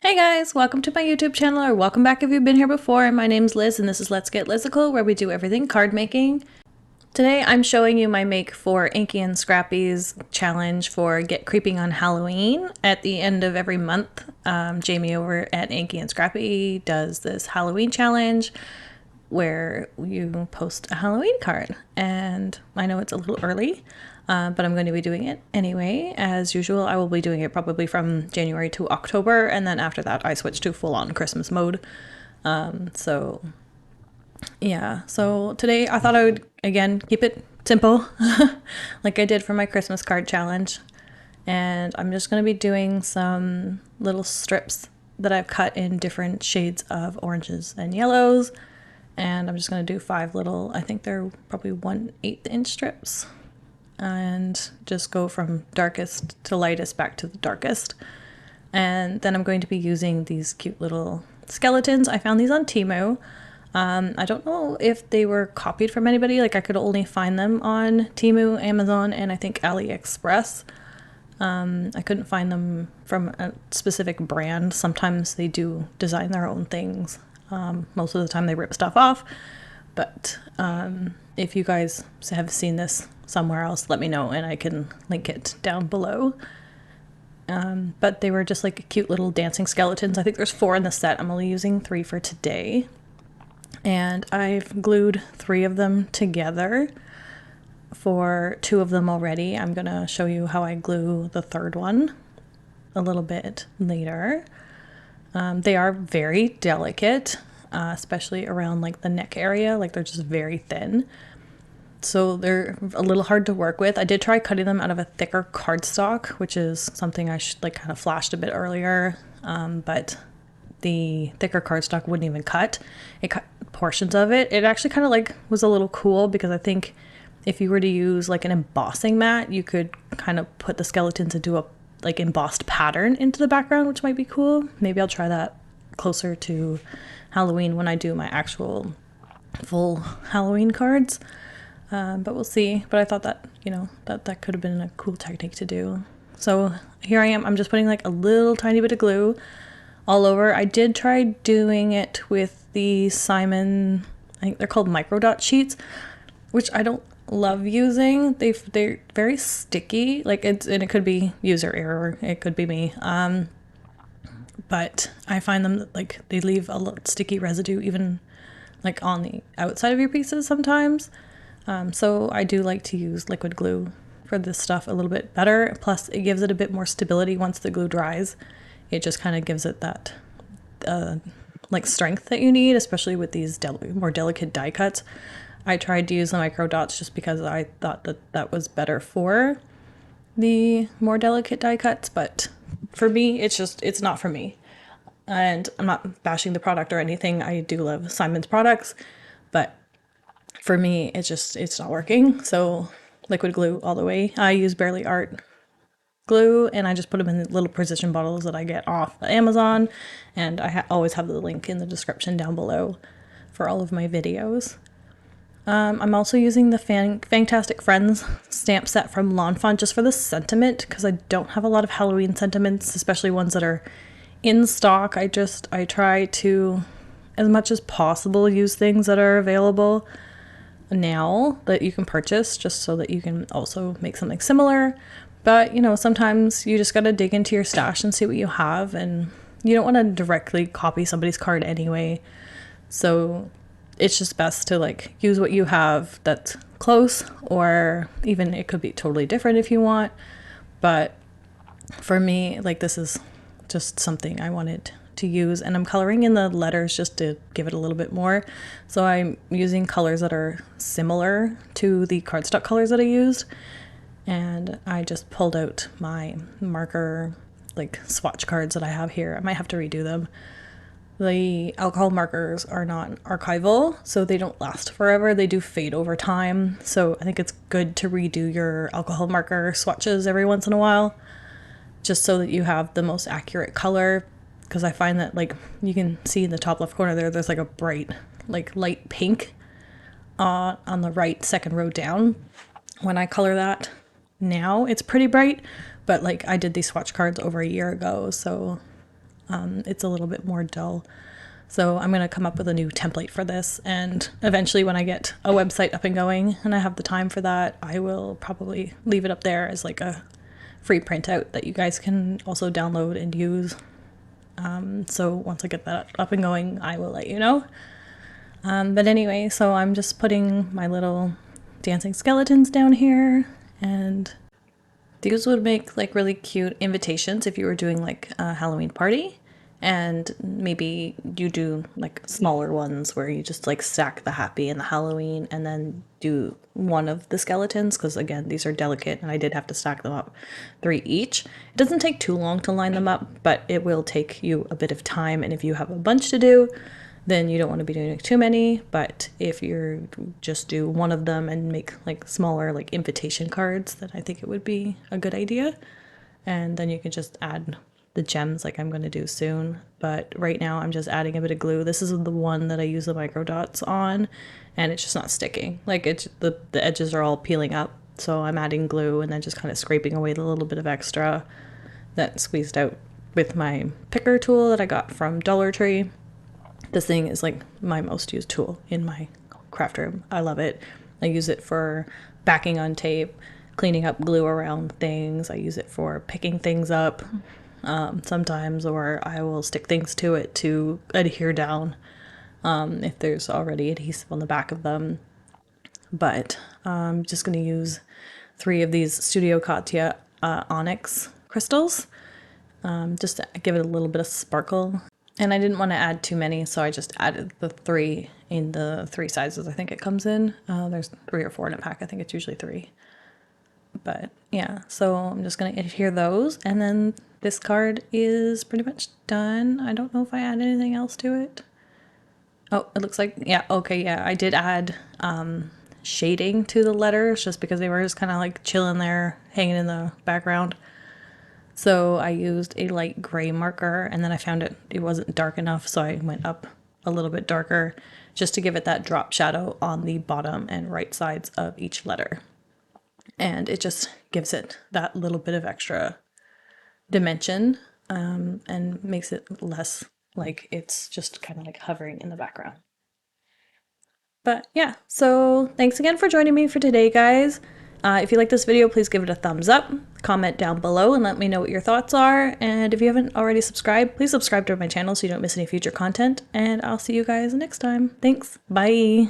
Hey guys, welcome to my YouTube channel, or welcome back if you've been here before. My name's Liz and this is Let's Get Lizical, where we do everything card making. Today I'm showing you my make for Inky and Scrappy's challenge for Get Creeping on Halloween. At the end of every month, Jaime over at Inky and Scrappy does this Halloween challenge where you post a Halloween card. And I know it's a little early, but I'm going to be doing it anyway. As usual, I will be doing it probably from January to October, and then after that I switch to full-on Christmas mode. Yeah, so today I thought I would, again, keep it simple, like I did for my Christmas card challenge. And I'm just going to be doing some little strips that I've cut in different shades of oranges and yellows. And I'm just going to do 5 little, I think they're probably 1/8 inch strips. And just go from darkest to lightest back to the darkest. And then I'm going to be using these cute little skeletons. I found these on Temu. I don't know if they were copied from anybody. Like, I could only find them on Temu, Amazon, and I think AliExpress. I couldn't find them from a specific brand. Sometimes they do design their own things. Most of the time they rip stuff off. But if you guys have seen this somewhere else, let me know and I can link it down below. But they were just like cute little dancing skeletons. I think there's 4 in the set. I'm only using 3 for today. And I've glued 3 of them together. For 2 of them already. I'm going to show you how I glue the 3rd one a little bit later. They are very delicate, especially around like the neck area. Like, they're just very thin. So they're a little hard to work with. I did try cutting them out of a thicker cardstock, which is something I should like kind of flashed a bit earlier. But the thicker cardstock wouldn't even cut. It cut portions of it. It actually kind of like was a little cool because I think if you were to use like an embossing mat, you could kind of put the skeletons into a like embossed pattern into the background, which might be cool. Maybe I'll try that closer to Halloween when I do my actual full Halloween cards. But we'll see. But I thought that, you know, that could have been a cool technique to do. So here I am. I'm just putting like a little tiny bit of glue all over. I did try doing it with the Simon, I think they're called micro dot sheets, which I don't love using. They're very sticky. Like, and it could be user error. It could be me. But I find them like they leave a little sticky residue even like on the outside of your pieces sometimes. So I do like to use liquid glue for this stuff a little bit better. Plus it gives it a bit more stability once the glue dries. It just kind of gives it that like strength that you need, especially with these more delicate die cuts. I tried to use the micro dots just because I thought that was better for the more delicate die cuts, but for me, it's not for me. And I'm not bashing the product or anything. I do love Simon's products, but for me, it's not working. So liquid glue all the way. I use Barely Art glue, and I just put them in little precision bottles that I get off Amazon, and I always have the link in the description down below for all of my videos. I'm also using the Fantastic Friends stamp set from Lawn Fawn just for the sentiment, because I don't have a lot of Halloween sentiments, especially ones that are in stock. I try to, as much as possible, use things that are available now that you can purchase, just so that you can also make something similar. But, you know, sometimes you just got to dig into your stash and see what you have, and you don't want to directly copy somebody's card anyway. So it's just best to like use what you have that's close, or even it could be totally different if you want. But for me, like, this is just something I wanted to use, and I'm coloring in the letters just to give it a little bit more. So I'm using colors that are similar to the cardstock colors that I used. And I just pulled out my marker like swatch cards that I have here. I might have to redo them. The alcohol markers are not archival, so they don't last forever. They do fade over time. So I think it's good to redo your alcohol marker swatches every once in a while, just so that you have the most accurate color. Because I find that, like, you can see in the top left corner there's like a bright, like light pink on the right second row down. When I color that now, it's pretty bright, but like I did these swatch cards over a year ago, so It's a little bit more dull. So I'm going to come up with a new template for this, and eventually when I get a website up and going and I have the time for that, I will probably leave it up there as like a free printout that you guys can also download and use. So once I get that up and going, I will let you know. But anyway, so I'm just putting my little dancing skeletons down here, and these would make like really cute invitations if you were doing like a Halloween party. And maybe you do like smaller ones where you just like stack the happy and the Halloween and then do one of the skeletons, because again, these are delicate and I did have to stack them up 3 each. It doesn't take too long to line them up, but it will take you a bit of time, and if you have a bunch to do, then you don't want to be doing too many. But if you're just do one of them and make like smaller like invitation cards, then I think it would be a good idea. And then you can just add the gems like I'm going to do soon. But right now I'm just adding a bit of glue. This is the one that I use the micro dots on, and it's just not sticking. Like it's the edges are all peeling up. So I'm adding glue and then just kind of scraping away the little bit of extra that squeezed out with my picker tool that I got from Dollar Tree. This thing is like my most used tool in my craft room. I love it. I use it for backing on tape, cleaning up glue around things. I use it for picking things up sometimes, or I will stick things to it to adhere down if there's already adhesive on the back of them. But I'm just going to use 3 of these Studio Katya onyx crystals just to give it a little bit of sparkle. And I didn't want to add too many, so I just added the 3 in the 3 sizes I think it comes in. There's 3 or 4 in a pack. I think it's usually 3. But yeah, so I'm just going to adhere those. And then this card is pretty much done. I don't know if I add anything else to it. Oh, it looks like, yeah, okay, yeah. I did add shading to the letters just because they were just kind of like chilling there, hanging in the background. So I used a light gray marker, and then I found it wasn't dark enough, so I went up a little bit darker just to give it that drop shadow on the bottom and right sides of each letter. And it just gives it that little bit of extra dimension and makes it less like it's just kind of like hovering in the background. But yeah, so thanks again for joining me for today, guys. If you like this video, please give it a thumbs up, comment down below and let me know what your thoughts are. And if you haven't already subscribed, please subscribe to my channel so you don't miss any future content. And I'll see you guys next time. Thanks. Bye.